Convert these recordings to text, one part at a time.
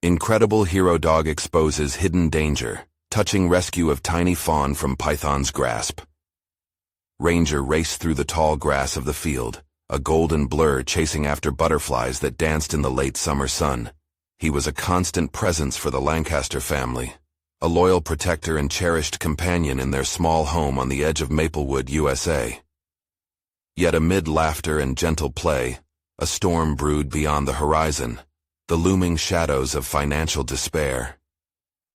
Incredible hero dog exposes hidden danger, touching rescue of tiny fawn from python's grasp. Ranger raced through the tall grass of the field, a golden blur chasing after butterflies that danced in the late summer sun. He was a constant presence for the Lancaster family, a loyal protector and cherished companion in their small home on the edge of Maplewood, USA. Yet amid laughter and gentle play, a storm brewed beyond the horizon, the looming shadows of financial despair.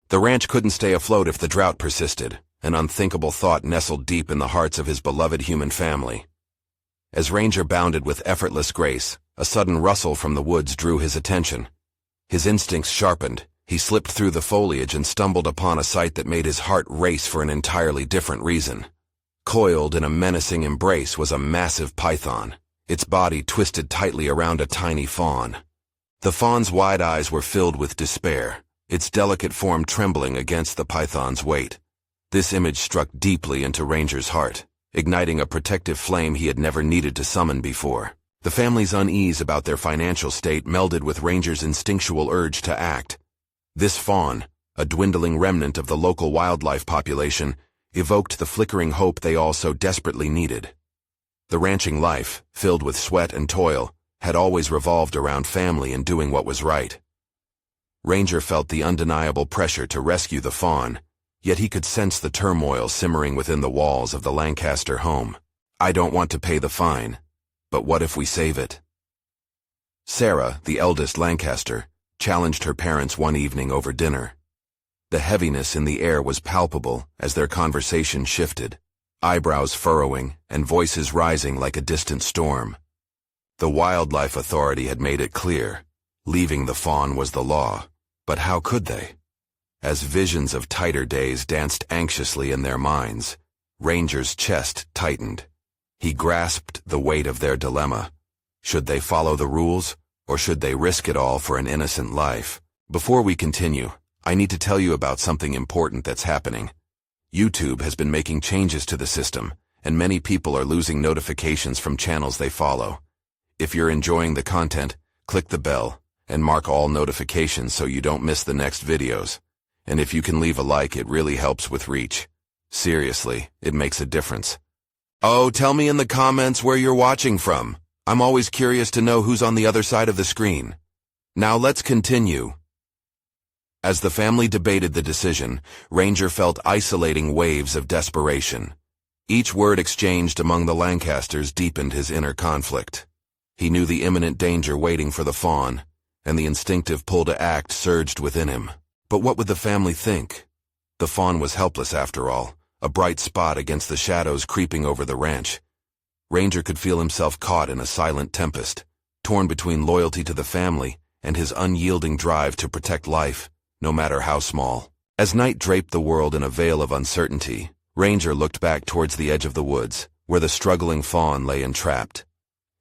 The ranch couldn't stay afloat if the drought persisted, an unthinkable thought nestled deep in the hearts of his beloved human family. As Ranger bounded with effortless grace, a sudden rustle from the woods drew his attention. His instincts sharpened, he slipped through the foliage and stumbled upon a sight that made his heart race for an entirely different reason. Coiled in a menacing embrace was a massive python, its body twisted tightly around a tiny fawn. The fawn's wide eyes were filled with despair, its delicate form trembling against the python's weight. This image struck deeply into Ranger's heart, igniting a protective flame he had never needed to summon before. The family's unease about their financial state melded with Ranger's instinctual urge to act. This fawn, a dwindling remnant of the local wildlife population, evoked the flickering hope they all so desperately needed. The ranching life, filled with sweat and toil, had always revolved around family and doing what was right. Ranger felt the undeniable pressure to rescue the fawn, yet he could sense the turmoil simmering within the walls of the Lancaster home. "I don't want to pay the fine, but what if we save it?" Sarah, the eldest Lancaster, challenged her parents one evening over dinner. The heaviness in the air was palpable as their conversation shifted, eyebrows furrowing and voices rising like a distant storm. The Wildlife Authority had made it clear, leaving the fawn was the law, but how could they? As visions of tighter days danced anxiously in their minds, Ranger's chest tightened. He grasped the weight of their dilemma. Should they follow the rules, or should they risk it all for an innocent life? Before we continue, I need to tell you about something important that's happening. YouTube has been making changes to the system, and many people are losing notifications from channels they follow. If you're enjoying the content, click the bell and mark all notifications so you don't miss the next videos. And if you can leave a like, it really helps with reach. Seriously, it makes a difference. Oh, tell me in the comments where you're watching from. I'm always curious to know who's on the other side of the screen. Now let's continue. As the family debated the decision, Ranger felt isolating waves of desperation. Each word exchanged among the Lancasters deepened his inner conflict. He knew the imminent danger waiting for the fawn, and the instinctive pull to act surged within him. But what would the family think? The fawn was helpless after all, a bright spot against the shadows creeping over the ranch. Ranger could feel himself caught in a silent tempest, torn between loyalty to the family and his unyielding drive to protect life, no matter how small. As night draped the world in a veil of uncertainty, Ranger looked back towards the edge of the woods, where the struggling fawn lay entrapped.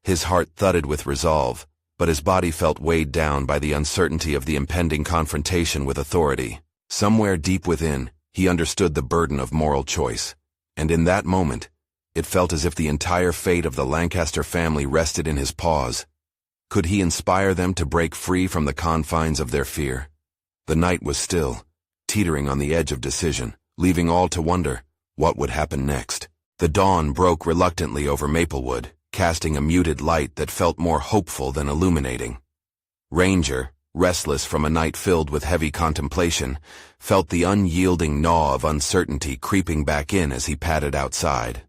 His heart thudded with resolve, but his body felt weighed down by the uncertainty of the impending confrontation with authority. Somewhere deep within, he understood the burden of moral choice, and in that moment, it felt as if the entire fate of the Lancaster family rested in his paws. Could he inspire them to break free from the confines of their fear? The night was still, teetering on the edge of decision, leaving all to wonder what would happen next. The dawn broke reluctantly over Maplewood, casting a muted light that felt more hopeful than illuminating. Ranger, restless from a night filled with heavy contemplation, felt the unyielding gnaw of uncertainty creeping back in as he padded outside.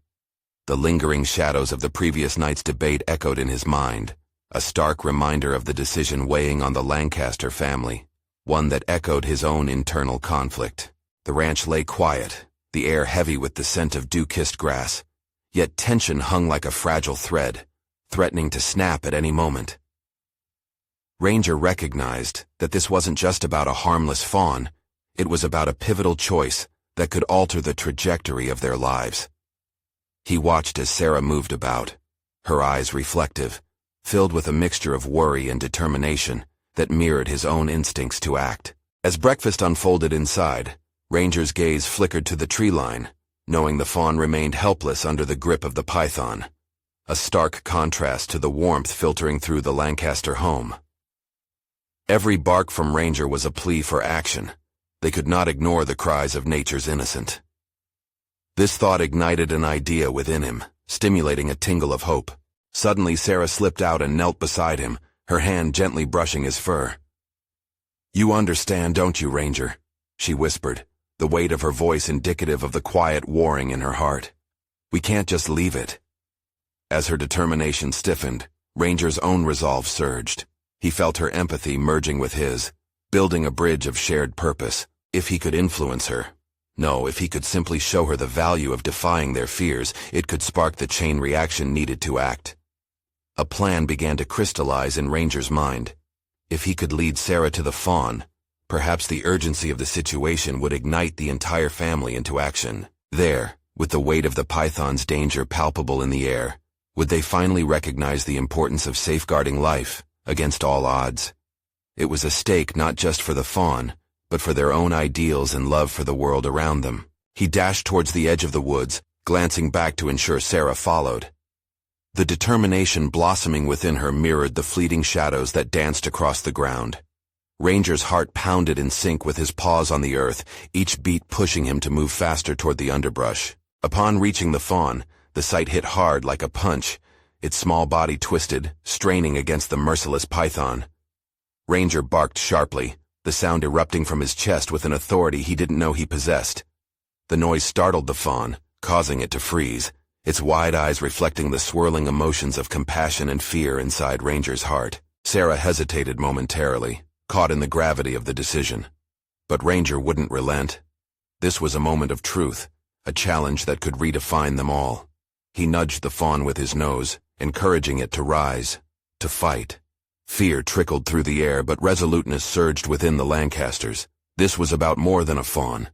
The lingering shadows of the previous night's debate echoed in his mind, a stark reminder of the decision weighing on the Lancaster family, one that echoed his own internal conflict. The ranch lay quiet, the air heavy with the scent of dew-kissed grass, yet tension hung like a fragile thread, threatening to snap at any moment. Ranger recognized that this wasn't just about a harmless fawn, it was about a pivotal choice that could alter the trajectory of their lives. He watched as Sarah moved about, her eyes reflective, filled with a mixture of worry and determination that mirrored his own instincts to act. As breakfast unfolded inside, Ranger's gaze flickered to the tree line, knowing the fawn remained helpless under the grip of the python, a stark contrast to the warmth filtering through the Lancaster home. Every bark from Ranger was a plea for action. They could not ignore the cries of nature's innocent. This thought ignited an idea within him, stimulating a tingle of hope. Suddenly Sarah slipped out and knelt beside him, her hand gently brushing his fur. "You understand, don't you, Ranger?" she whispered, the weight of her voice indicative of the quiet warring in her heart. "We can't just leave it." As her determination stiffened, Ranger's own resolve surged. He felt her empathy merging with his, building a bridge of shared purpose. If he could influence her, no, if he could simply show her the value of defying their fears, it could spark the chain reaction needed to act. A plan began to crystallize in Ranger's mind. If he could lead Sarah to the Fawn, perhaps the urgency of the situation would ignite the entire family into action. There, with the weight of the python's danger palpable in the air, would they finally recognize the importance of safeguarding life against all odds? It was a stake not just for the Fawn, but for their own ideals and love for the world around them. He dashed towards the edge of the woods, glancing back to ensure Sarah followed. The determination blossoming within her mirrored the fleeting shadows that danced across the ground. Ranger's heart pounded in sync with his paws on the earth, each beat pushing him to move faster toward the underbrush. Upon reaching the Fawn, the sight hit hard like a punch, its small body twisted, straining against the merciless python. Ranger barked sharply, the sound erupting from his chest with an authority he didn't know he possessed. The noise startled the Fawn, causing it to freeze, its wide eyes reflecting the swirling emotions of compassion and fear inside Ranger's heart. Sarah hesitated momentarily, caught in the gravity of the decision. But Ranger wouldn't relent. This was a moment of truth, a challenge that could redefine them all. He nudged the Fawn with his nose, encouraging it to rise, to fight. Fear trickled through the air, but resoluteness surged within the Lancasters. This was about more than a Fawn.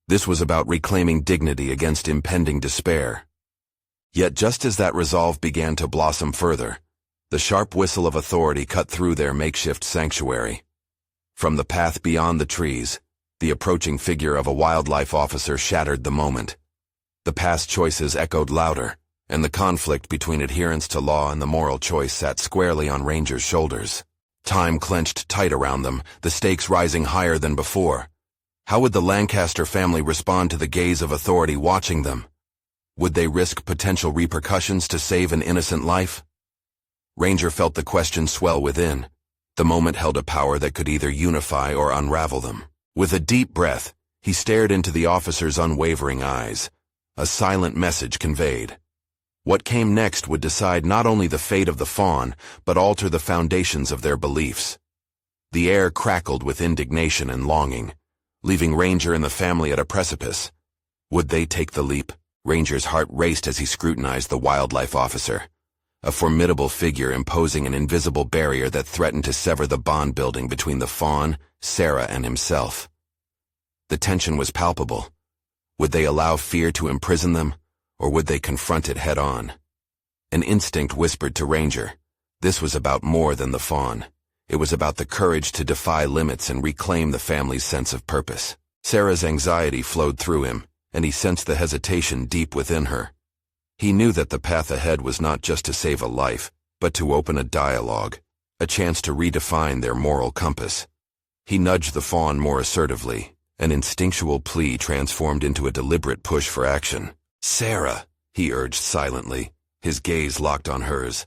This was about reclaiming dignity against impending despair. Yet just as that resolve began to blossom further, the sharp whistle of authority cut through their makeshift sanctuary. From the path beyond the trees, the approaching figure of a wildlife officer shattered the moment. The past choices echoed louder, and the conflict between adherence to law and the moral choice sat squarely on Ranger's shoulders. Time clenched tight around them, the stakes rising higher than before. How would the Lancaster family respond to the gaze of authority watching them? Would they risk potential repercussions to save an innocent life? Ranger felt the question swell within. The moment held a power that could either unify or unravel them. With a deep breath, he stared into the officer's unwavering eyes. A silent message conveyed. What came next would decide not only the fate of the Fawn, but alter the foundations of their beliefs. The air crackled with indignation and longing, leaving Ranger and the family at a precipice. Would they take the leap? Ranger's heart raced as he scrutinized the wildlife officer, a formidable figure imposing an invisible barrier that threatened to sever the bond building between the Fawn, Sarah, and himself. The tension was palpable. Would they allow fear to imprison them, or would they confront it head-on? An instinct whispered to Ranger. This was about more than the Fawn. It was about the courage to defy limits and reclaim the family's sense of purpose. Sarah's anxiety flowed through him, and he sensed the hesitation deep within her. He knew that the path ahead was not just to save a life, but to open a dialogue, a chance to redefine their moral compass. He nudged the Fawn more assertively, an instinctual plea transformed into a deliberate push for action. "Sarah," he urged silently, his gaze locked on hers.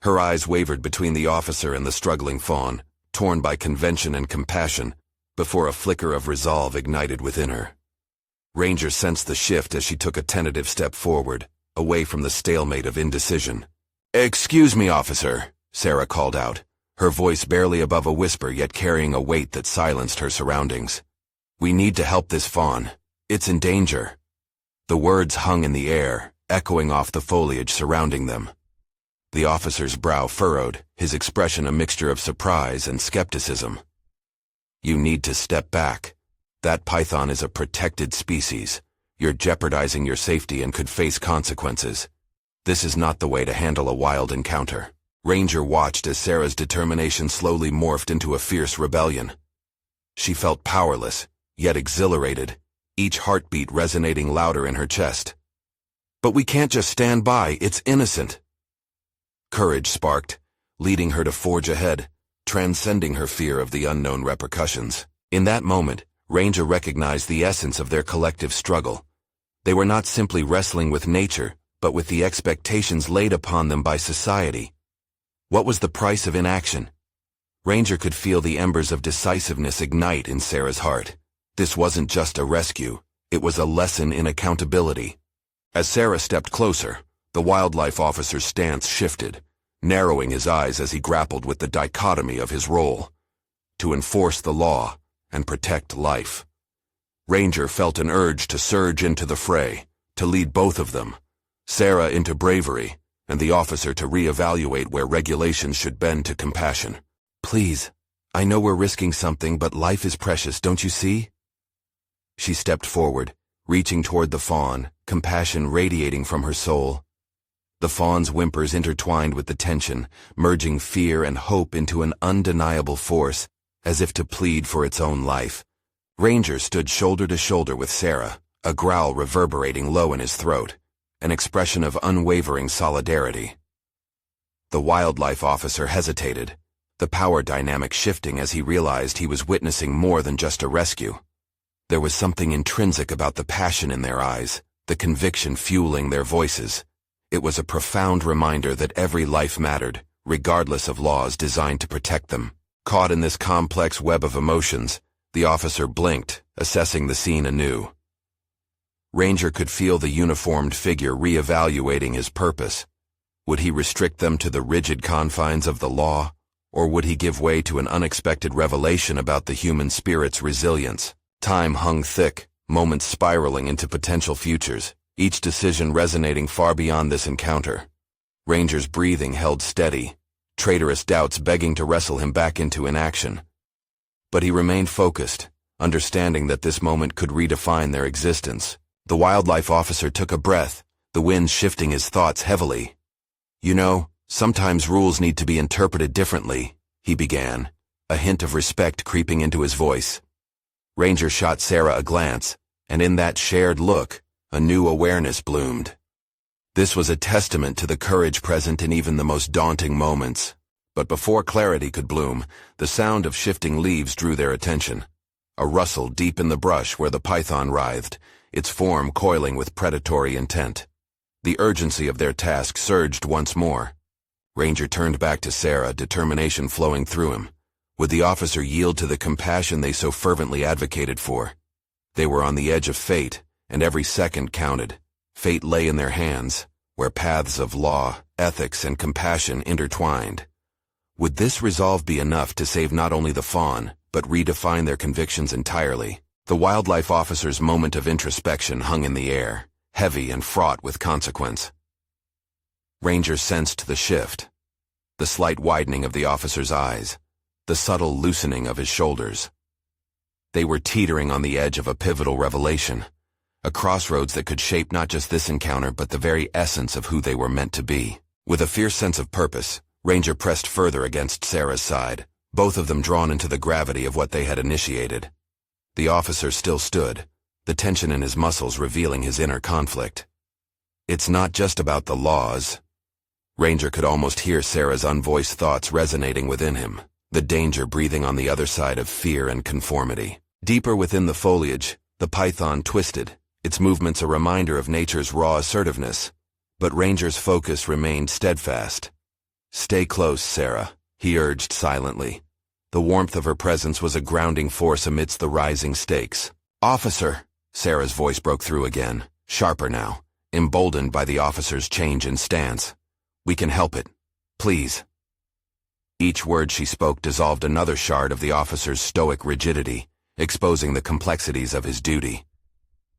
Her eyes wavered between the officer and the struggling Fawn, torn by convention and compassion, before a flicker of resolve ignited within her. Ranger sensed the shift as she took a tentative step forward, away from the stalemate of indecision. "Excuse me, officer," Sarah called out, her voice barely above a whisper yet carrying a weight that silenced her surroundings. "We need to help this Fawn. It's in danger." The words hung in the air, echoing off the foliage surrounding them. The officer's brow furrowed, his expression a mixture of surprise and skepticism. "You need to step back. That python is a protected species. You're jeopardizing your safety and could face consequences. This is not the way to handle a wild encounter." Ranger watched as Sarah's determination slowly morphed into a fierce rebellion. She felt powerless, yet exhilarated, each heartbeat resonating louder in her chest. "But we can't just stand by, it's innocent." Courage sparked, leading her to forge ahead, transcending her fear of the unknown repercussions. In that moment, Ranger recognized the essence of their collective struggle. They were not simply wrestling with nature, but with the expectations laid upon them by society. What was the price of inaction? Ranger could feel the embers of decisiveness ignite in Sarah's heart. This wasn't just a rescue, it was a lesson in accountability. As Sarah stepped closer, the wildlife officer's stance shifted, narrowing his eyes as he grappled with the dichotomy of his role: to enforce the law and protect life. Ranger felt an urge to surge into the fray, to lead both of them, Sarah into bravery, and the officer to reevaluate where regulations should bend to compassion. "Please, I know we're risking something, but life is precious, don't you see?" She stepped forward, reaching toward the fawn, compassion radiating from her soul. The fawn's whimpers intertwined with the tension, merging fear and hope into an undeniable force, as if to plead for its own life. Ranger stood shoulder to shoulder with Sarah, a growl reverberating low in his throat, an expression of unwavering solidarity. The wildlife officer hesitated, the power dynamic shifting as he realized he was witnessing more than just a rescue. There was something intrinsic about the passion in their eyes, the conviction fueling their voices. It was a profound reminder that every life mattered, regardless of laws designed to protect them. Caught in this complex web of emotions, the officer blinked, assessing the scene anew. Ranger could feel the uniformed figure reevaluating his purpose. Would he restrict them to the rigid confines of the law, or would he give way to an unexpected revelation about the human spirit's resilience? Time hung thick, moments spiraling into potential futures, each decision resonating far beyond this encounter. Ranger's breathing held steady, traitorous doubts begging to wrestle him back into inaction. But he remained focused, understanding that this moment could redefine their existence. The wildlife officer took a breath, the wind shifting his thoughts heavily. "You know, sometimes rules need to be interpreted differently," he began, a hint of respect creeping into his voice. Ranger shot Sarah a glance, and in that shared look, a new awareness bloomed. This was a testament to the courage present in even the most daunting moments. But before clarity could bloom, the sound of shifting leaves drew their attention. A rustle deep in the brush where the python writhed, its form coiling with predatory intent. The urgency of their task surged once more. Ranger turned back to Sarah, determination flowing through him. Would the officer yield to the compassion they so fervently advocated for? They were on the edge of fate, and every second counted. Fate lay in their hands, where paths of law, ethics, and compassion intertwined. Would this resolve be enough to save not only the fawn, but redefine their convictions entirely? The wildlife officer's moment of introspection hung in the air, heavy and fraught with consequence. Ranger sensed the shift, the slight widening of the officer's eyes, the subtle loosening of his shoulders. They were teetering on the edge of a pivotal revelation, a crossroads that could shape not just this encounter but the very essence of who they were meant to be. With a fierce sense of purpose, Ranger pressed further against Sarah's side, both of them drawn into the gravity of what they had initiated. The officer still stood, the tension in his muscles revealing his inner conflict. "It's not just about the laws." Ranger could almost hear Sarah's unvoiced thoughts resonating within him, the danger breathing on the other side of fear and conformity. Deeper within the foliage, the python twisted, its movements a reminder of nature's raw assertiveness. But Ranger's focus remained steadfast. "Stay close, Sarah," he urged silently. The warmth of her presence was a grounding force amidst the rising stakes. "Officer!" Sarah's voice broke through again, sharper now, emboldened by the officer's change in stance. "We can help it. Please." Each word she spoke dissolved another shard of the officer's stoic rigidity, exposing the complexities of his duty.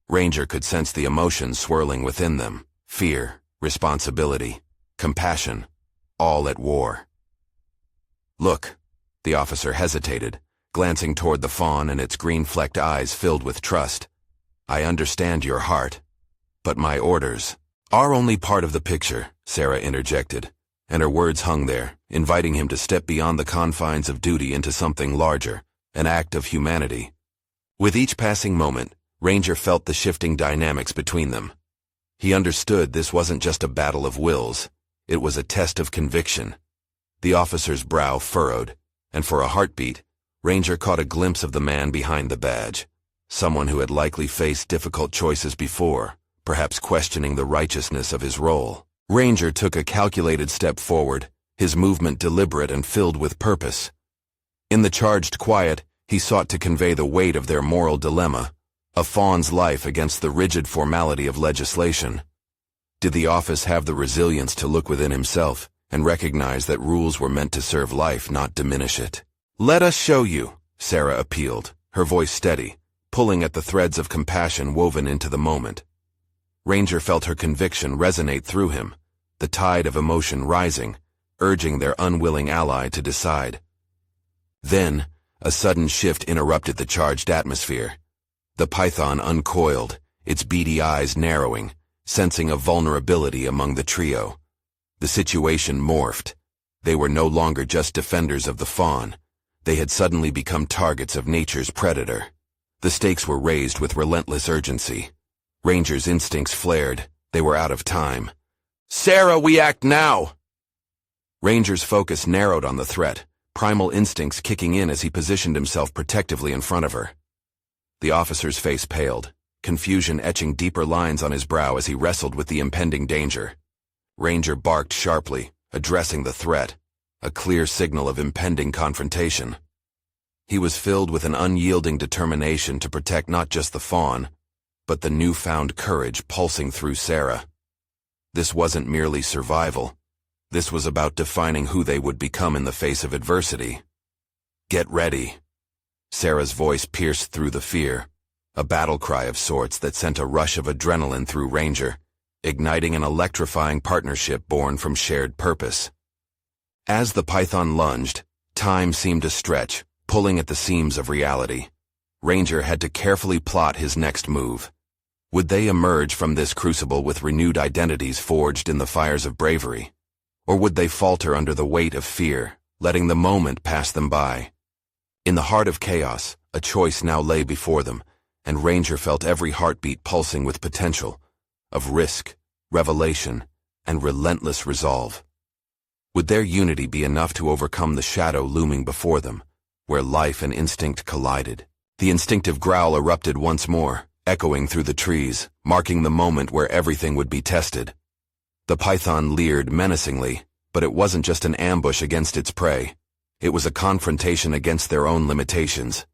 Ranger could sense the emotions swirling within them: fear, responsibility, compassion, all at war. "Look," the officer hesitated, glancing toward the fawn and its green-flecked eyes filled with trust. "I understand your heart, but my orders are only part of the picture," Sarah interjected, and her words hung there, inviting him to step beyond the confines of duty into something larger, an act of humanity. With each passing moment, Ranger felt the shifting dynamics between them. He understood this wasn't just a battle of wills, it was a test of conviction. The officer's brow furrowed, and for a heartbeat, Ranger caught a glimpse of the man behind the badge, someone who had likely faced difficult choices before, perhaps questioning the righteousness of his role. Ranger took a calculated step forward, his movement deliberate and filled with purpose. In the charged quiet, he sought to convey the weight of their moral dilemma, a Fawn's life against the rigid formality of legislation. Did the office have the resilience to look within himself and recognize that rules were meant to serve life, not diminish it? "Let us show you," Sarah appealed, her voice steady, pulling at the threads of compassion woven into the moment. Ranger felt her conviction resonate through him, the tide of emotion rising, urging their unwilling ally to decide. Then, a sudden shift interrupted the charged atmosphere. The python uncoiled, its beady eyes narrowing, sensing a vulnerability among the trio. The situation morphed. They were no longer just defenders of the fawn. They had suddenly become targets of nature's predator. The stakes were raised with relentless urgency. Ranger's instincts flared. They were out of time. "Sarah, we act now!" Ranger's focus narrowed on the threat, primal instincts kicking in as he positioned himself protectively in front of her. The officer's face paled, confusion etching deeper lines on his brow as he wrestled with the impending danger. Ranger barked sharply, addressing the threat, a clear signal of impending confrontation. He was filled with an unyielding determination to protect not just the fawn, but the newfound courage pulsing through Sarah. This wasn't merely survival. This was about defining who they would become in the face of adversity. "Get ready." Sarah's voice pierced through the fear, a battle cry of sorts that sent a rush of adrenaline through Ranger, igniting an electrifying partnership born from shared purpose. As the python lunged, time seemed to stretch, pulling at the seams of reality. Ranger had to carefully plot his next move. Would they emerge from this crucible with renewed identities forged in the fires of bravery? Or would they falter under the weight of fear, letting the moment pass them by? In the heart of chaos, a choice now lay before them, and Ranger felt every heartbeat pulsing with potential, of risk, revelation, and relentless resolve. Would their unity be enough to overcome the shadow looming before them, where life and instinct collided? The instinctive growl erupted once more, echoing through the trees, marking the moment where everything would be tested. The python leered menacingly, but it wasn't just an ambush against its prey. It was a confrontation against their own limitations.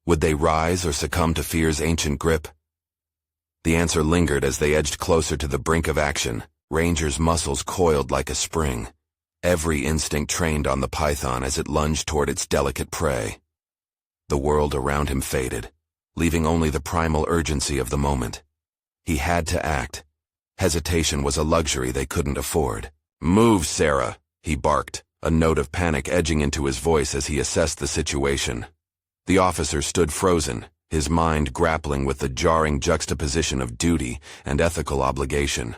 Would they rise or succumb to fear's ancient grip? The answer lingered as they edged closer to the brink of action. Ranger's muscles coiled like a spring, every instinct trained on the python as it lunged toward its delicate prey. The world around him faded, leaving only the primal urgency of the moment. He had to act. Hesitation was a luxury they couldn't afford. "Move, Sarah," he barked, a note of panic edging into his voice as he assessed the situation. The officer stood frozen, his mind grappling with the jarring juxtaposition of duty and ethical obligation.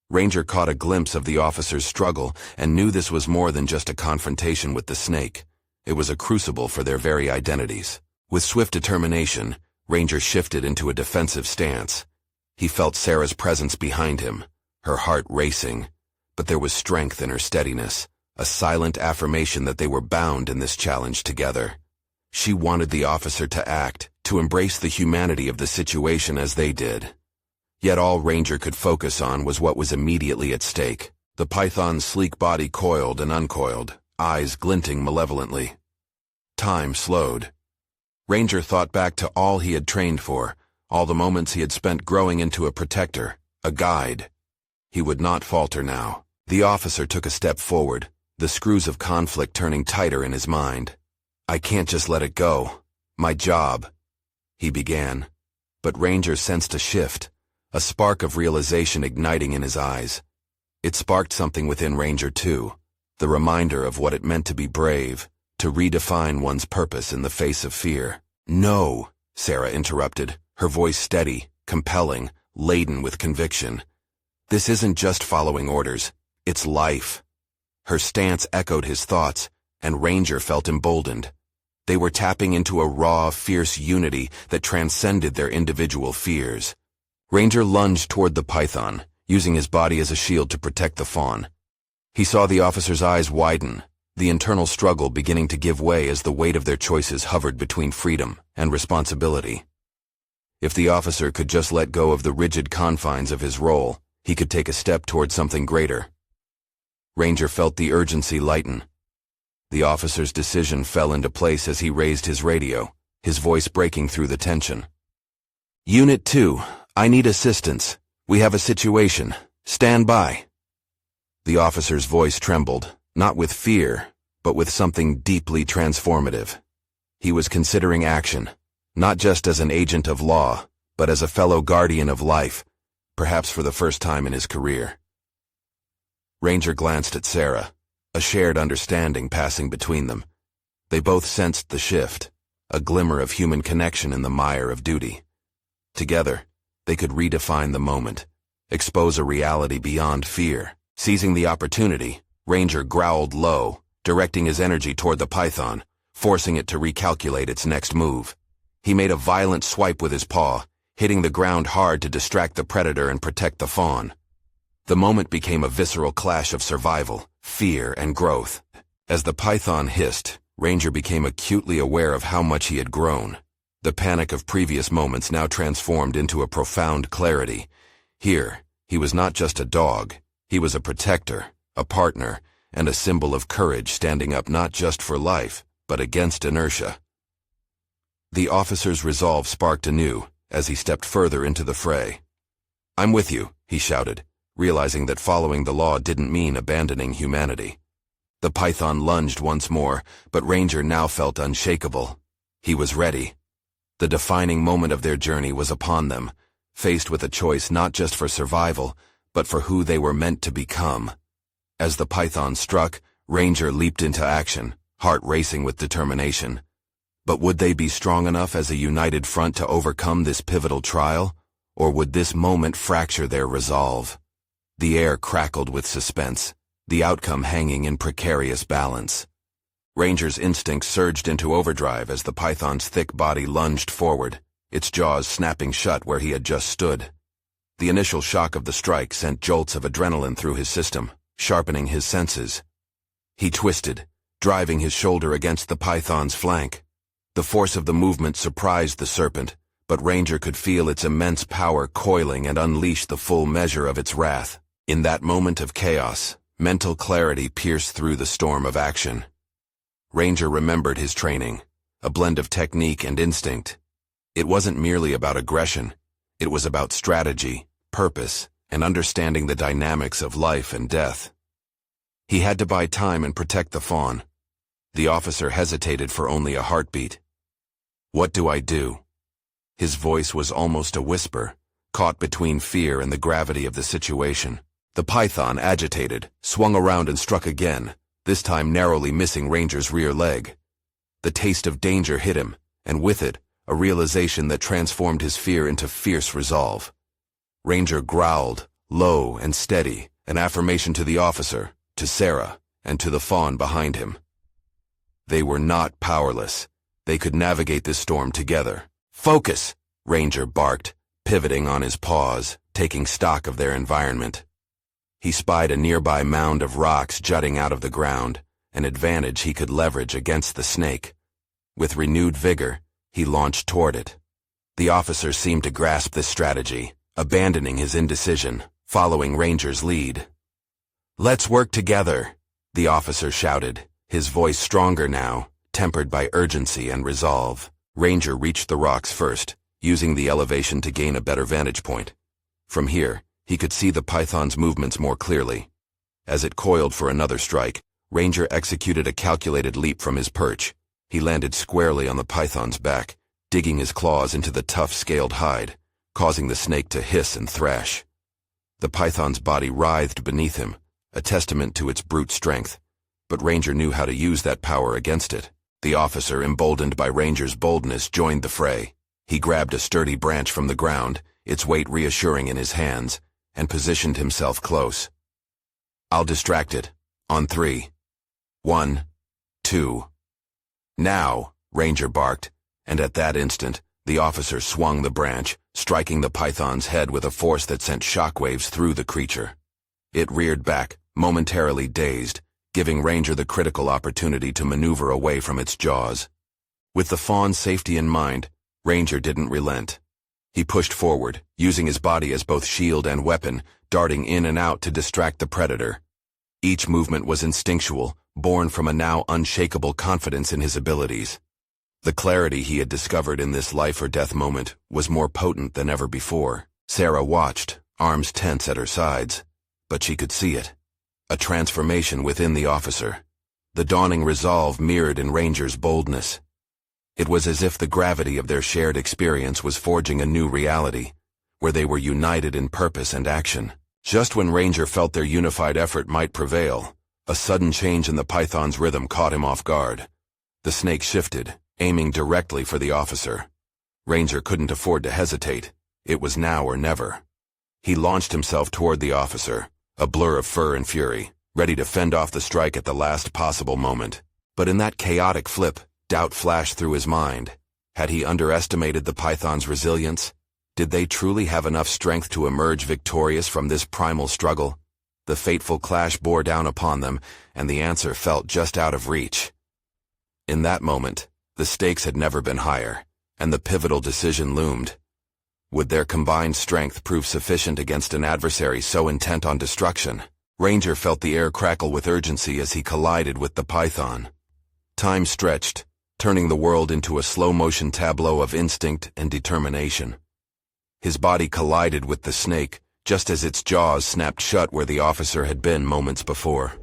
Ranger caught a glimpse of the officer's struggle and knew this was more than just a confrontation with the snake. It was a crucible for their very identities. With swift determination, Ranger shifted into a defensive stance. He felt Sarah's presence behind him, her heart racing, but there was strength in her steadiness, a silent affirmation that they were bound in this challenge together. She wanted the officer to act, to embrace the humanity of the situation as they did. Yet all Ranger could focus on was what was immediately at stake. The python's sleek body coiled and uncoiled, eyes glinting malevolently. Time slowed. Ranger thought back to all he had trained for, all the moments he had spent growing into a protector, a guide. He would not falter now. The officer took a step forward, the screws of conflict turning tighter in his mind. "I can't just let it go. My job," he began. But Ranger sensed a shift, a spark of realization igniting in his eyes. It sparked something within Ranger too, the reminder of what it meant to be brave, to redefine one's purpose in the face of fear. "No," Sarah interrupted, her voice steady, compelling, laden with conviction. "This isn't just following orders, it's life." Her stance echoed his thoughts, and Ranger felt emboldened. They were tapping into a raw, fierce unity that transcended their individual fears. Ranger lunged toward the python, using his body as a shield to protect the fawn. He saw the officer's eyes widen, the internal struggle beginning to give way as the weight of their choices hovered between freedom and responsibility. If the officer could just let go of the rigid confines of his role, he could take a step toward something greater. Ranger felt the urgency lighten. The officer's decision fell into place as he raised his radio, his voice breaking through the tension. "Unit 2, I need assistance. We have a situation. Stand by." The officer's voice trembled, not with fear, but with something deeply transformative. He was considering action, not just as an agent of law, but as a fellow guardian of life, perhaps for the first time in his career. Ranger glanced at Sarah, a shared understanding passing between them. They both sensed the shift, a glimmer of human connection in the mire of duty. Together, they could redefine the moment, expose a reality beyond fear. Seizing the opportunity, Ranger growled low, directing his energy toward the python, forcing it to recalculate its next move. He made a violent swipe with his paw, hitting the ground hard to distract the predator and protect the fawn. The moment became a visceral clash of survival, fear, and growth. As the python hissed, Ranger became acutely aware of how much he had grown. The panic of previous moments now transformed into a profound clarity. Here, he was not just a dog. He was a protector, a partner, and a symbol of courage standing up not just for life, but against inertia. The officer's resolve sparked anew as he stepped further into the fray. "I'm with you," he shouted, realizing that following the law didn't mean abandoning humanity. The python lunged once more, but Ranger now felt unshakable. He was ready. The defining moment of their journey was upon them, faced with a choice not just for survival, but for who they were meant to become. As the python struck, Ranger leaped into action, heart racing with determination. But would they be strong enough as a united front to overcome this pivotal trial, or would this moment fracture their resolve? The air crackled with suspense, the outcome hanging in precarious balance. Ranger's instinct surged into overdrive as the python's thick body lunged forward, its jaws snapping shut where he had just stood. The initial shock of the strike sent jolts of adrenaline through his system, sharpening his senses. He twisted, driving his shoulder against the python's flank. The force of the movement surprised the serpent, but Ranger could feel its immense power coiling and unleash the full measure of its wrath. In that moment of chaos, mental clarity pierced through the storm of action. Ranger remembered his training, a blend of technique and instinct. It wasn't merely about aggression. It was about strategy, purpose, and understanding the dynamics of life and death. He had to buy time and protect the fawn. The officer hesitated for only a heartbeat. "What do I do?" His voice was almost a whisper, caught between fear and the gravity of the situation. The python, agitated, swung around and struck again, this time narrowly missing Ranger's rear leg. The taste of danger hit him, and with it, a realization that transformed his fear into fierce resolve. Ranger growled, low and steady, an affirmation to the officer, to Sarah, and to the fawn behind him. They were not powerless. They could navigate this storm together. "Focus!" Ranger barked, pivoting on his paws, taking stock of their environment. He spied a nearby mound of rocks jutting out of the ground, an advantage he could leverage against the snake. With renewed vigor, he launched toward it. The officer seemed to grasp this strategy, abandoning his indecision, following Ranger's lead. "Let's work together," the officer shouted, his voice stronger now, tempered by urgency and resolve. Ranger reached the rocks first, using the elevation to gain a better vantage point. From here, he could see the python's movements more clearly. As it coiled for another strike, Ranger executed a calculated leap from his perch. He landed squarely on the python's back, digging his claws into the tough, scaled hide, causing the snake to hiss and thrash. The python's body writhed beneath him, a testament to its brute strength, but Ranger knew how to use that power against it. The officer, emboldened by Ranger's boldness, joined the fray. He grabbed a sturdy branch from the ground, its weight reassuring in his hands, and positioned himself close. "I'll distract it. On 3. 1, 2. Now," Ranger barked, and at that instant, the officer swung the branch, striking the python's head with a force that sent shockwaves through the creature. It reared back, momentarily dazed, giving Ranger the critical opportunity to maneuver away from its jaws. With the Fawn's safety in mind, Ranger didn't relent. He pushed forward, using his body as both shield and weapon, darting in and out to distract the predator. Each movement was instinctual, born from a now unshakable confidence in his abilities. The clarity he had discovered in this life-or-death moment was more potent than ever before. Sarah watched, arms tense at her sides, but she could see it. A transformation within the officer. The dawning resolve mirrored in Ranger's boldness. It was as if the gravity of their shared experience was forging a new reality, where they were united in purpose and action. Just when Ranger felt their unified effort might prevail, a sudden change in the python's rhythm caught him off guard. The snake shifted, aiming directly for the officer. Ranger couldn't afford to hesitate. It was now or never. He launched himself toward the officer, a blur of fur and fury, ready to fend off the strike at the last possible moment. But in that chaotic flip, doubt flashed through his mind. Had he underestimated the python's resilience? Did they truly have enough strength to emerge victorious from this primal struggle? The fateful clash bore down upon them, and the answer felt just out of reach. In that moment, the stakes had never been higher, and the pivotal decision loomed. Would their combined strength prove sufficient against an adversary so intent on destruction? Ranger felt the air crackle with urgency as he collided with the python. Time stretched, turning the world into a slow-motion tableau of instinct and determination. His body collided with the snake, just as its jaws snapped shut where the officer had been moments before.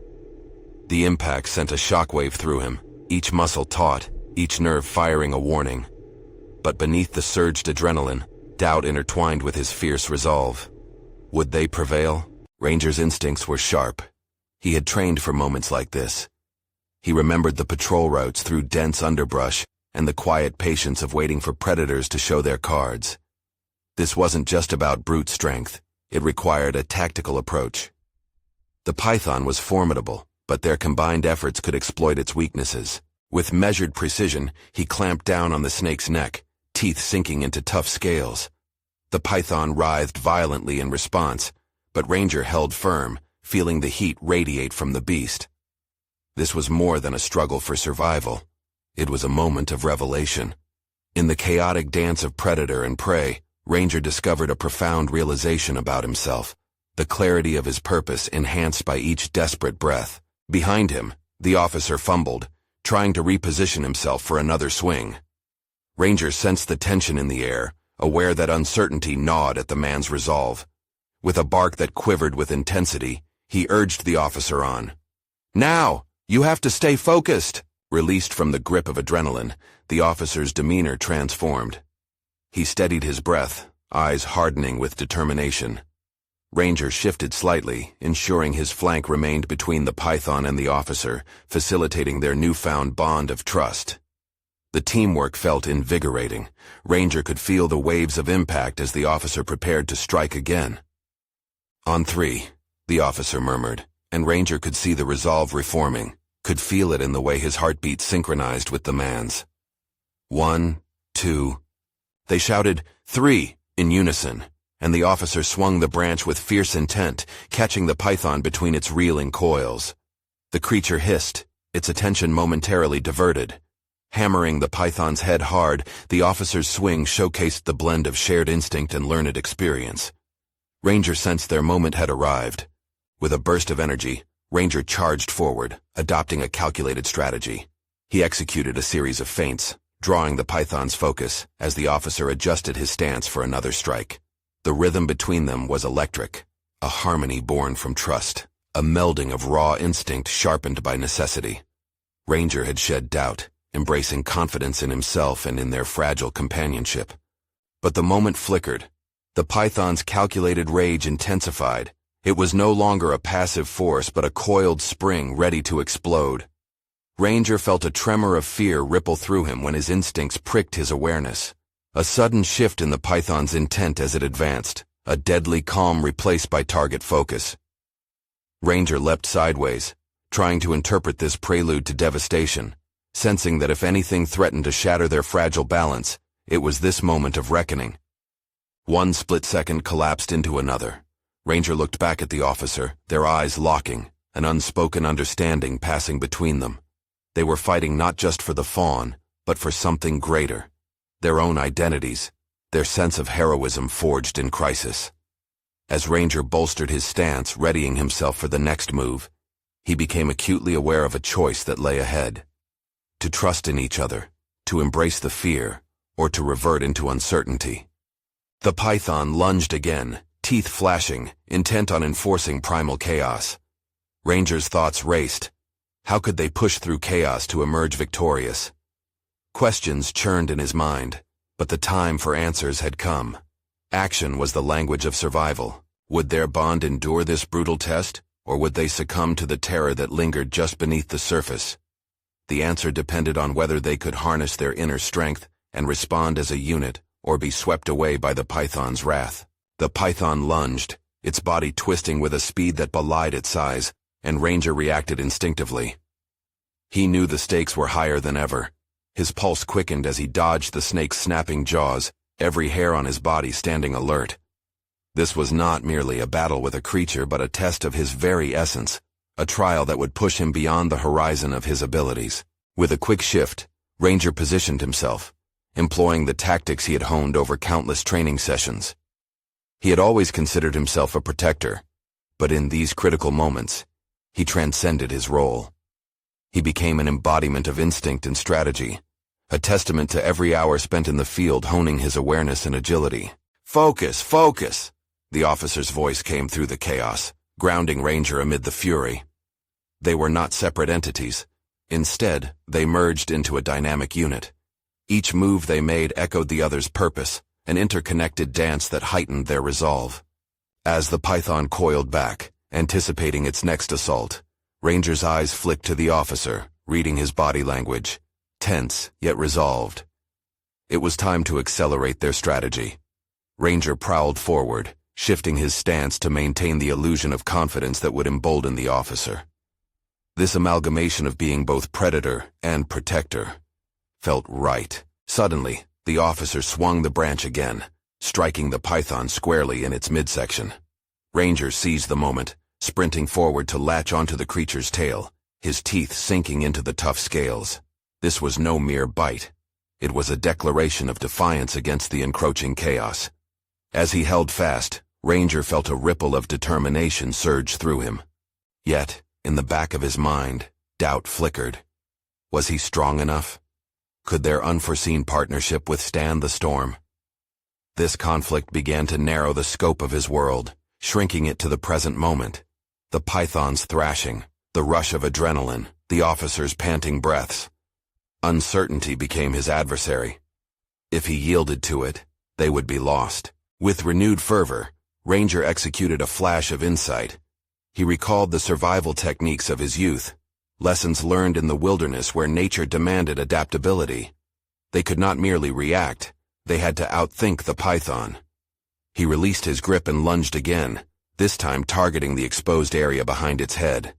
The impact sent a shockwave through him, each muscle taut, each nerve firing a warning. But beneath the surged adrenaline, doubt intertwined with his fierce resolve. Would they prevail? Ranger's instincts were sharp. He had trained for moments like this. He remembered the patrol routes through dense underbrush and the quiet patience of waiting for predators to show their cards. This wasn't just about brute strength. It required a tactical approach. The python was formidable, but their combined efforts could exploit its weaknesses. With measured precision, he clamped down on the snake's neck, teeth sinking into tough scales. The python writhed violently in response, but Ranger held firm, feeling the heat radiate from the beast. This was more than a struggle for survival. It was a moment of revelation. In the chaotic dance of predator and prey, Ranger discovered a profound realization about himself, the clarity of his purpose enhanced by each desperate breath. Behind him, the officer fumbled, trying to reposition himself for another swing. Ranger sensed the tension in the air, aware that uncertainty gnawed at the man's resolve. With a bark that quivered with intensity, he urged the officer on. "Now! You have to stay focused!" Released from the grip of adrenaline, the officer's demeanor transformed. He steadied his breath, eyes hardening with determination. Ranger shifted slightly, ensuring his flank remained between the python and the officer, facilitating their newfound bond of trust. The teamwork felt invigorating. Ranger could feel the waves of impact as the officer prepared to strike again. "On three," the officer murmured, and Ranger could see the resolve reforming, could feel it in the way his heartbeat synchronized with the man's. 1, 2. They shouted, "3," in unison, and the officer swung the branch with fierce intent, catching the python between its reeling coils. The creature hissed, its attention momentarily diverted. Hammering the python's head hard, the officer's swing showcased the blend of shared instinct and learned experience. Ranger sensed their moment had arrived. With a burst of energy, Ranger charged forward, adopting a calculated strategy. He executed a series of feints, drawing the python's focus as the officer adjusted his stance for another strike. The rhythm between them was electric, a harmony born from trust, a melding of raw instinct sharpened by necessity. Ranger had shed doubt, embracing confidence in himself and in their fragile companionship. But the moment flickered. The python's calculated rage intensified. It was no longer a passive force but a coiled spring ready to explode. Ranger felt a tremor of fear ripple through him when his instincts pricked his awareness. A sudden shift in the python's intent as it advanced, a deadly calm replaced by target focus. Ranger leapt sideways, trying to interpret this prelude to devastation, sensing that if anything threatened to shatter their fragile balance, it was this moment of reckoning. One split second collapsed into another. Ranger looked back at the officer, their eyes locking, an unspoken understanding passing between them. They were fighting not just for the Fawn, but for something greater. Their own identities, their sense of heroism forged in crisis. As Ranger bolstered his stance, readying himself for the next move, he became acutely aware of a choice that lay ahead. To trust in each other, to embrace the fear, or to revert into uncertainty. The python lunged again, teeth flashing, intent on enforcing primal chaos. Ranger's thoughts raced. How could they push through chaos to emerge victorious? Questions churned in his mind, but the time for answers had come. Action was the language of survival. Would their bond endure this brutal test, or would they succumb to the terror that lingered just beneath the surface? The answer depended on whether they could harness their inner strength and respond as a unit, or be swept away by the python's wrath. The python lunged, its body twisting with a speed that belied its size, and Ranger reacted instinctively. He knew the stakes were higher than ever. His pulse quickened as he dodged the snake's snapping jaws, every hair on his body standing alert. This was not merely a battle with a creature, but a test of his very essence, a trial that would push him beyond the horizon of his abilities. With a quick shift, Ranger positioned himself, employing the tactics he had honed over countless training sessions. He had always considered himself a protector, but in these critical moments, he transcended his role. He became an embodiment of instinct and strategy, a testament to every hour spent in the field honing his awareness and agility. "Focus, focus!" The officer's voice came through the chaos, grounding Ranger amid the fury. They were not separate entities. Instead, they merged into a dynamic unit. Each move they made echoed the other's purpose, an interconnected dance that heightened their resolve. As the python coiled back, anticipating its next assault, Ranger's eyes flicked to the officer, reading his body language, tense yet resolved. It was time to accelerate their strategy. Ranger prowled forward, shifting his stance to maintain the illusion of confidence that would embolden the officer. This amalgamation of being both predator and protector felt right. Suddenly, the officer swung the branch again, striking the python squarely in its midsection. Ranger seized the moment, sprinting forward to latch onto the creature's tail, his teeth sinking into the tough scales. This was no mere bite. It was a declaration of defiance against the encroaching chaos. As he held fast, Ranger felt a ripple of determination surge through him. Yet, in the back of his mind, doubt flickered. Was he strong enough? Could their unforeseen partnership withstand the storm? This conflict began to narrow the scope of his world, shrinking it to the present moment. The python's thrashing, the rush of adrenaline, the officer's panting breaths. Uncertainty became his adversary. If he yielded to it, they would be lost. With renewed fervor, Ranger executed a flash of insight. He recalled the survival techniques of his youth, lessons learned in the wilderness where nature demanded adaptability. They could not merely react, they had to outthink the python. He released his grip and lunged again, this time targeting the exposed area behind its head.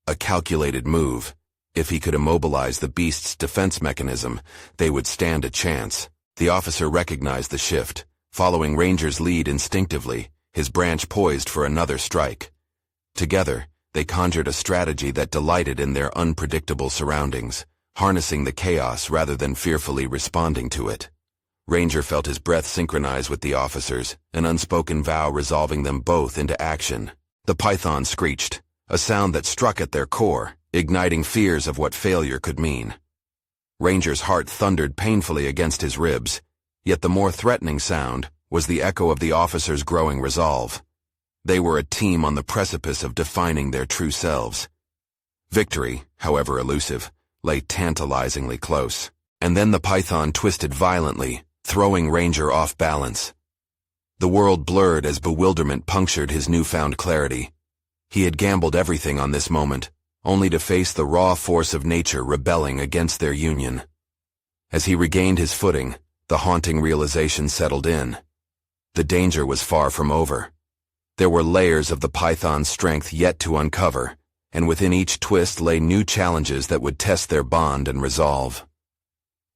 A calculated move. If he could immobilize the beast's defense mechanism, they would stand a chance. The officer recognized the shift, following Ranger's lead instinctively, his branch poised for another strike. Together, they conjured a strategy that delighted in their unpredictable surroundings, harnessing the chaos rather than fearfully responding to it. Ranger felt his breath synchronize with the officer's, an unspoken vow resolving them both into action. The python screeched, a sound that struck at their core, igniting fears of what failure could mean. Ranger's heart thundered painfully against his ribs, yet the more threatening sound was the echo of the officer's growing resolve. They were a team on the precipice of defining their true selves. Victory, however elusive, lay tantalizingly close. And then the python twisted violently, throwing Ranger off balance. The world blurred as bewilderment punctured his newfound clarity. He had gambled everything on this moment, only to face the raw force of nature rebelling against their union. As he regained his footing, the haunting realization settled in. The danger was far from over. There were layers of the python's strength yet to uncover, and within each twist lay new challenges that would test their bond and resolve.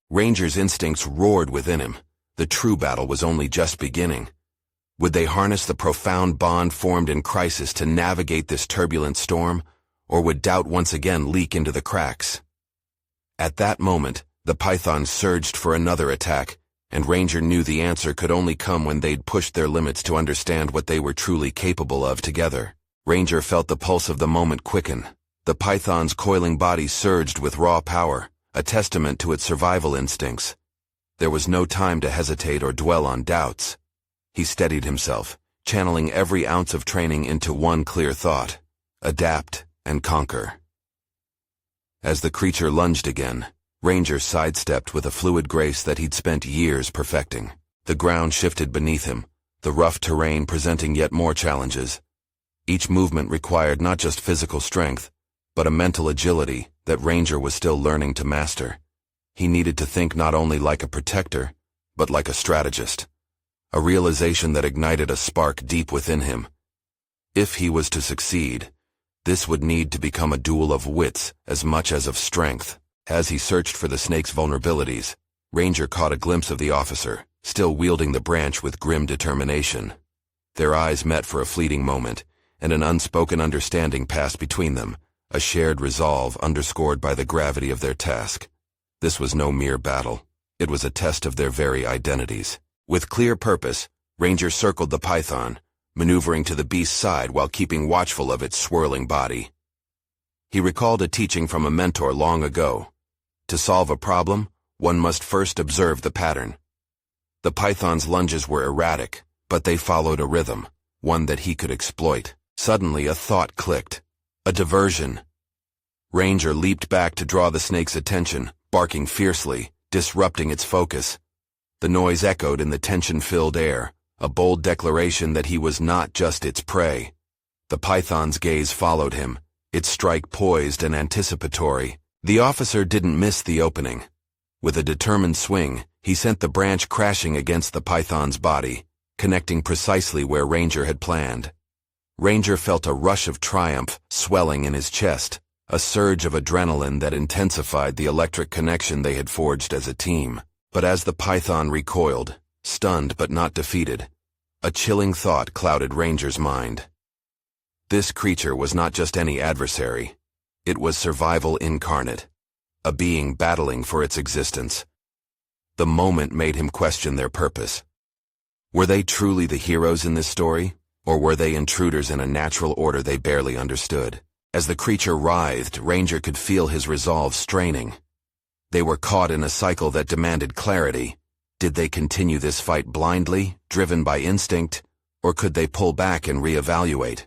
Ranger's instincts roared within him. The true battle was only just beginning. Would they harness the profound bond formed in crisis to navigate this turbulent storm, or would doubt once again leak into the cracks? At that moment, the python surged for another attack, and Ranger knew the answer could only come when they'd pushed their limits to understand what they were truly capable of together. Ranger felt the pulse of the moment quicken. The python's coiling body surged with raw power, a testament to its survival instincts. There was no time to hesitate or dwell on doubts. He steadied himself, channeling every ounce of training into one clear thought: adapt and conquer. As the creature lunged again, Ranger sidestepped with a fluid grace that he'd spent years perfecting. The ground shifted beneath him, the rough terrain presenting yet more challenges. Each movement required not just physical strength, but a mental agility that Ranger was still learning to master. He needed to think not only like a protector, but like a strategist, a realization that ignited a spark deep within him. If he was to succeed, this would need to become a duel of wits as much as of strength. As he searched for the snake's vulnerabilities, Ranger caught a glimpse of the officer, still wielding the branch with grim determination. Their eyes met for a fleeting moment, and an unspoken understanding passed between them, a shared resolve underscored by the gravity of their task. This was no mere battle. It was a test of their very identities. With clear purpose, Ranger circled the python, maneuvering to the beast's side while keeping watchful of its swirling body. He recalled a teaching from a mentor long ago. To solve a problem, one must first observe the pattern. The python's lunges were erratic, but they followed a rhythm, one that he could exploit. Suddenly a thought clicked. A diversion. Ranger leaped back to draw the snake's attention, barking fiercely, disrupting its focus. The noise echoed in the tension-filled air, a bold declaration that he was not just its prey. The python's gaze followed him, its strike poised and anticipatory. The officer didn't miss the opening. With a determined swing, he sent the branch crashing against the python's body, connecting precisely where Ranger had planned. Ranger felt a rush of triumph swelling in his chest, a surge of adrenaline that intensified the electric connection they had forged as a team. But as the python recoiled, stunned but not defeated, a chilling thought clouded Ranger's mind. This creature was not just any adversary. It was survival incarnate, a being battling for its existence. The moment made him question their purpose. Were they truly the heroes in this story, or were they intruders in a natural order they barely understood? As the creature writhed, Ranger could feel his resolve straining. They were caught in a cycle that demanded clarity. Did they continue this fight blindly, driven by instinct, or could they pull back and reevaluate?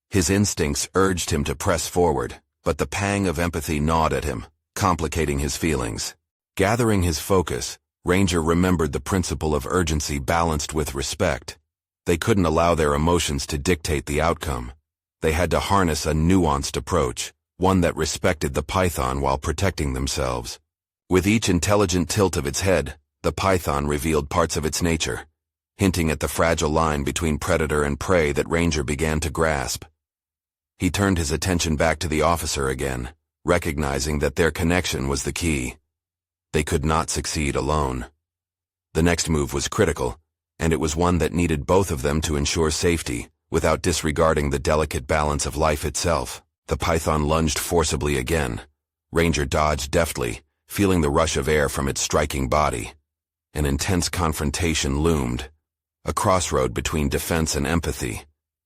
His instincts urged him to press forward, but the pang of empathy gnawed at him, complicating his feelings. Gathering his focus, Ranger remembered the principle of urgency balanced with respect. They couldn't allow their emotions to dictate the outcome. They had to harness a nuanced approach, one that respected the python while protecting themselves. With each intelligent tilt of its head, the python revealed parts of its nature, hinting at the fragile line between predator and prey that Ranger began to grasp. He turned his attention back to the officer again, recognizing that their connection was the key. They could not succeed alone. The next move was critical, and it was one that needed both of them to ensure safety, without disregarding the delicate balance of life itself. The python lunged forcibly again. Ranger dodged deftly, feeling the rush of air from its striking body. An intense confrontation loomed, a crossroad between defense and empathy.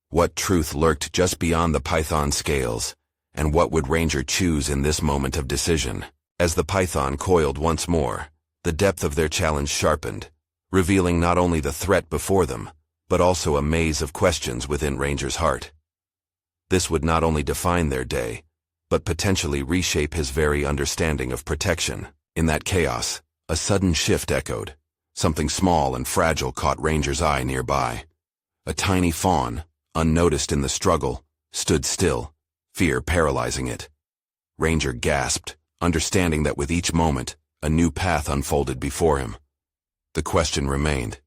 What truth lurked just beyond the python's scales, and what would Ranger choose in this moment of decision? As the python coiled once more, the depth of their challenge sharpened, revealing not only the threat before them, but also a maze of questions within Ranger's heart. This would not only define their day, but potentially reshape his very understanding of protection. In that chaos, a sudden shift echoed. Something small and fragile caught Ranger's eye nearby. A tiny fawn, unnoticed in the struggle, stood still, fear paralyzing it. Ranger gasped, understanding that with each moment, a new path unfolded before him. The question remained.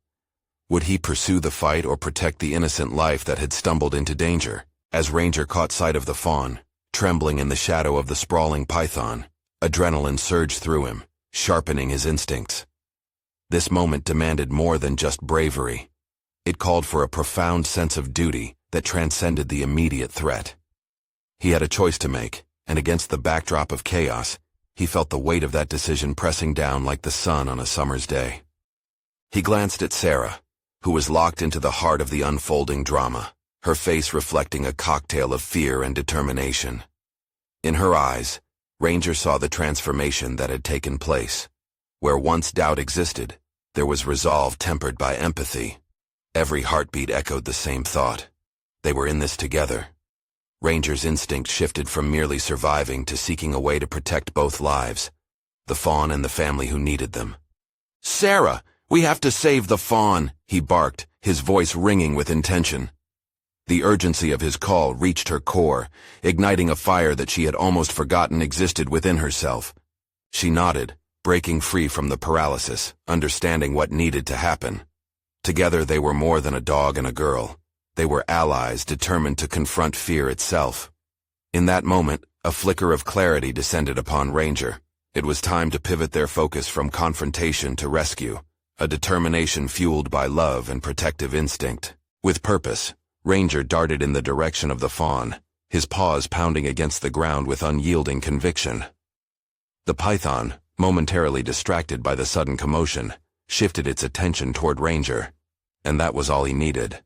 Would he pursue the fight or protect the innocent life that had stumbled into danger? As Ranger caught sight of the fawn, trembling in the shadow of the sprawling python, adrenaline surged through him, sharpening his instincts. This moment demanded more than just bravery. It called for a profound sense of duty that transcended the immediate threat. He had a choice to make, and against the backdrop of chaos, he felt the weight of that decision pressing down like the sun on a summer's day. He glanced at Sarah, who was locked into the heart of the unfolding drama, her face reflecting a cocktail of fear and determination. In her eyes, Ranger saw the transformation that had taken place. Where once doubt existed, there was resolve tempered by empathy. Every heartbeat echoed the same thought. They were in this together. Ranger's instinct shifted from merely surviving to seeking a way to protect both lives, the Fawn and the family who needed them. "Sarah, we have to save the Fawn," he barked, his voice ringing with intention. The urgency of his call reached her core, igniting a fire that she had almost forgotten existed within herself. She nodded, breaking free from the paralysis, understanding what needed to happen. Together they were more than a dog and a girl. They were allies determined to confront fear itself. In that moment, a flicker of clarity descended upon Ranger. It was time to pivot their focus from confrontation to rescue, a determination fueled by love and protective instinct. With purpose, Ranger darted in the direction of the Fawn, his paws pounding against the ground with unyielding conviction. The python, momentarily distracted by the sudden commotion, shifted its attention toward Ranger, and that was all he needed.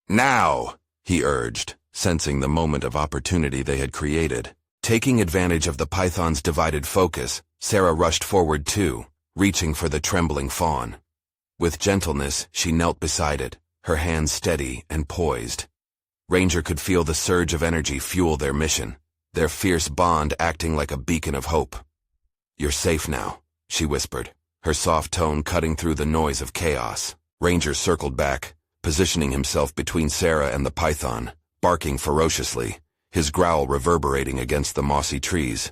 "Now!" he urged, sensing the moment of opportunity they had created. Taking advantage of the python's divided focus, Sarah rushed forward too, reaching for the trembling Fawn. With gentleness, she knelt beside it, her hands steady and poised. Ranger could feel the surge of energy fuel their mission, their fierce bond acting like a beacon of hope. "You're safe now," she whispered, her soft tone cutting through the noise of chaos. Ranger circled back, positioning himself between Sarah and the python, barking ferociously, his growl reverberating against the mossy trees.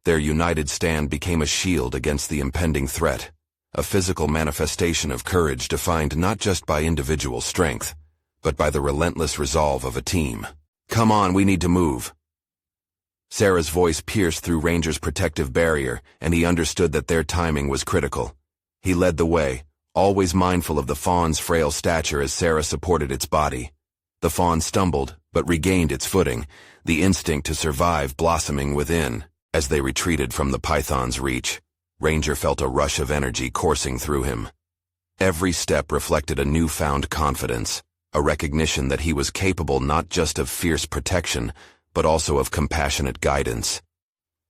Their united stand became a shield against the impending threat, a physical manifestation of courage defined not just by individual strength, but by the relentless resolve of a team. "Come on, we need to move." Sarah's voice pierced through Ranger's protective barrier, and he understood that their timing was critical. He led the way, always mindful of the Fawn's frail stature as Sarah supported its body. The Fawn stumbled, but regained its footing, the instinct to survive blossoming within. As they retreated from the python's reach, Ranger felt a rush of energy coursing through him. Every step reflected a newfound confidence, a recognition that he was capable not just of fierce protection, but also of compassionate guidance.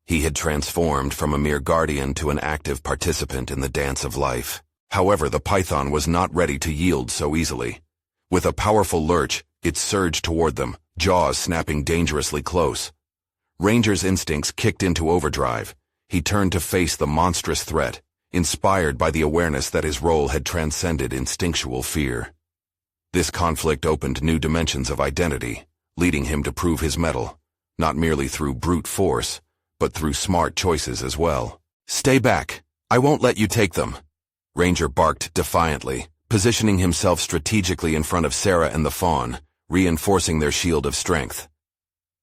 He had transformed from a mere guardian to an active participant in the dance of life. However, the python was not ready to yield so easily. With a powerful lurch, it surged toward them, jaws snapping dangerously close. Ranger's instincts kicked into overdrive. He turned to face the monstrous threat, inspired by the awareness that his role had transcended instinctual fear. This conflict opened new dimensions of identity, leading him to prove his mettle, not merely through brute force, but through smart choices as well. "Stay back. I won't let you take them," Ranger barked defiantly, positioning himself strategically in front of Sarah and the Fawn, reinforcing their shield of strength.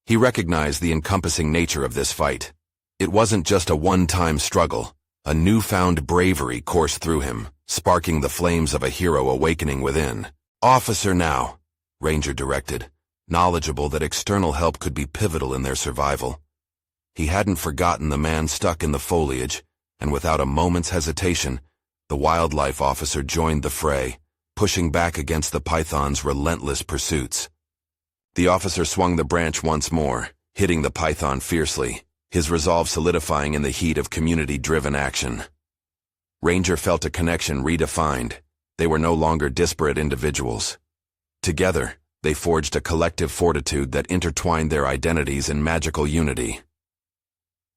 He recognized the encompassing nature of this fight. It wasn't just a one-time struggle. A newfound bravery coursed through him, sparking the flames of a hero awakening within. "Officer now," Ranger directed, knowledgeable that external help could be pivotal in their survival. He hadn't forgotten the man stuck in the foliage, and without a moment's hesitation, the wildlife officer joined the fray, pushing back against the python's relentless pursuits. The officer swung the branch once more, hitting the python fiercely, his resolve solidifying in the heat of community-driven action. Ranger felt a connection redefined. They were no longer disparate individuals. Together, they forged a collective fortitude that intertwined their identities in magical unity.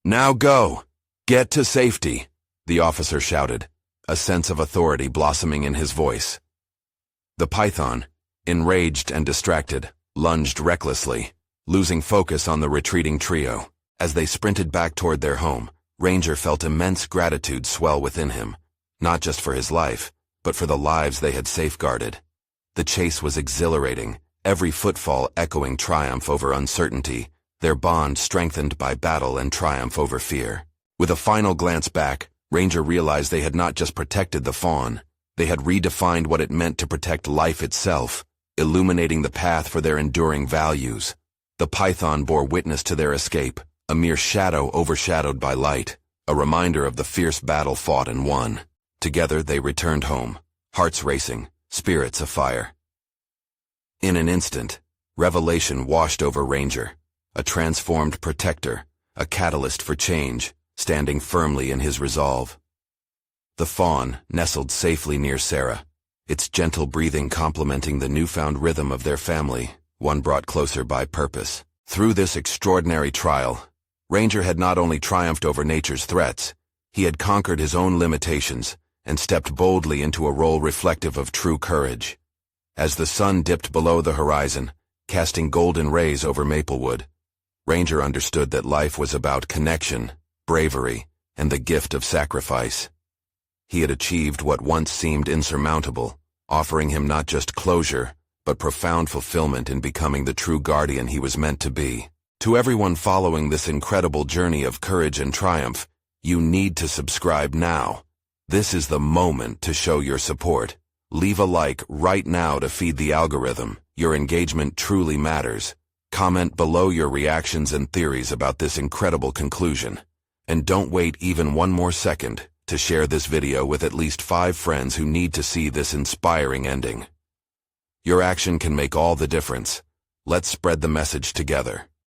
"Now go! Get to safety!" the officer shouted, a sense of authority blossoming in his voice. The python, enraged and distracted, lunged recklessly, losing focus on the retreating trio. As they sprinted back toward their home, Ranger felt immense gratitude swell within him, not just for his life, but for the lives they had safeguarded. The chase was exhilarating, every footfall echoing triumph over uncertainty, their bond strengthened by battle and triumph over fear. With a final glance back, Ranger realized they had not just protected the Fawn, they had redefined what it meant to protect life itself, illuminating the path for their enduring values. The python bore witness to their escape, a mere shadow overshadowed by light, a reminder of the fierce battle fought and won. Together they returned home, hearts racing, spirits afire. In an instant, revelation washed over Ranger, a transformed protector, a catalyst for change, standing firmly in his resolve. The fawn nestled safely near Sarah, its gentle breathing complementing the newfound rhythm of their family, one brought closer by purpose. Through this extraordinary trial, Ranger had not only triumphed over nature's threats, he had conquered his own limitations and stepped boldly into a role reflective of true courage. As the sun dipped below the horizon, casting golden rays over Maplewood, Ranger understood that life was about connection, bravery, and the gift of sacrifice. He had achieved what once seemed insurmountable, offering him not just closure, but profound fulfillment in becoming the true guardian he was meant to be. To everyone following this incredible journey of courage and triumph, you need to subscribe now. This is the moment to show your support. Leave a like right now to feed the algorithm. Your engagement truly matters. Comment below your reactions and theories about this incredible conclusion. And don't wait even one more second to share this video with at least 5 friends who need to see this inspiring ending. Your action can make all the difference. Let's spread the message together.